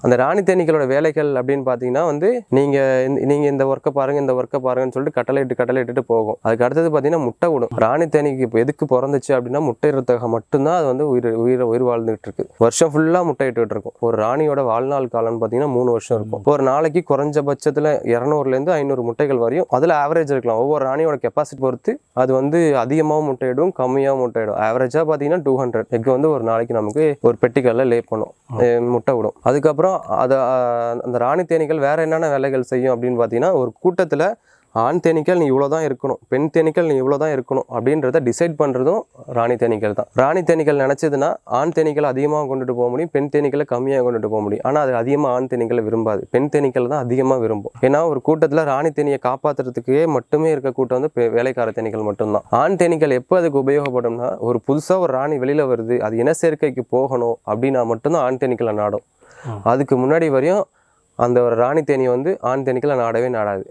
அந்த ராணி தேனீக்களோட வேலைகள் அப்படின்னு பார்த்தீங்கன்னா வந்து நீங்கள் இந்த ஒர்க்கை பாருங்கள் இந்த ஒர்க்கை பாருங்கன்னு சொல்லிட்டு கட்டளை இட்டுட்டு போகும். அதுக்கு அடுத்தது பார்த்தீங்கன்னா முட்டை விடும். ராணி தேனீக்கு இப்போ எதுக்கு பிறந்துச்சு அப்படின்னா முட்டையிடறதுக்காக மட்டும்தான் அது வந்து உயிர் வாழ்ந்துகிட்டு இருக்கு. வருஷம் ஃபுல்லாக முட்டையிட்டு இருக்கும். ஒரு ராணியோட வாழ்நாள் காலம்னு பார்த்தீங்கன்னா 3 வருஷம் இருக்கும். ஒரு நாளைக்கு குறைஞ்சபட்சத்தில் 200லேருந்து 500 முட்டைகள் வரையும் அதில் ஆவரேஜ் இருக்கலாம். ஒவ்வொரு ராணியோட கெப்பாசிட்டி பொறுத்து அது வந்து அதிகமாகவும் முட்டையிடும், கம்மியாகவும் முட்டையிடும். ஆவரேஜாக பார்த்தீங்கன்னா 200 எக் வந்து ஒரு நாளைக்கு நமக்கு ஒரு பெட்டிக்கல்ல லே பண்ணும், முட்டை விடும். அதுக்கப்புறம் அந்த ராணி தேனீக்கள் வேற என்னென்ன வேலைகள் செய்யும் அப்படின்னு பார்த்தீங்கன்னா, ஒரு கூட்டத்தில் ஆண் தேனீக்கள் நீ இவ்வளோதான் இருக்கணும், பெண் தேனீக்கள் நீ இவ்வளோதான் இருக்கணும் அப்படின்றத டிசைட் பண்ணுறதும் ராணி தேனீக்கள் தான். ராணி தேனீக்கள் நினச்சதுன்னா ஆண் தேனீக்களை அதிகமாக கொண்டுட்டு போக முடியும், பெண் தேனீக்களை கம்மியாக கொண்டுட்டு போக முடியும். ஆனால் அது அதிகமாக ஆண் தேனீக்களை விரும்பாது, பெண் தேனீக்கள் தான் அதிகமாக விரும்பும். ஏன்னா ஒரு கூட்டத்தில் ராணி தேனியை காப்பாற்றுறதுக்கே மட்டுமே இருக்க கூட்டம் வந்து வேலைக்கார தேனீக்கள் மட்டும்தான். ஆண் தேனீக்கள் எப்போ அதுக்கு உபயோகப்படும்னா, ஒரு புதுசாக ஒரு ராணி வெளியில் வருது, அது இனச்சேர்க்கைக்கு போகணும் அப்படின்னா மட்டும்தான் ஆண் தேனீக்களை நாடும். அதுக்கு முன்னாடி வரையும் அந்த ஒரு ராணி தேனி வந்து ஆண் தேனீக்களை நாடவே நாடாது.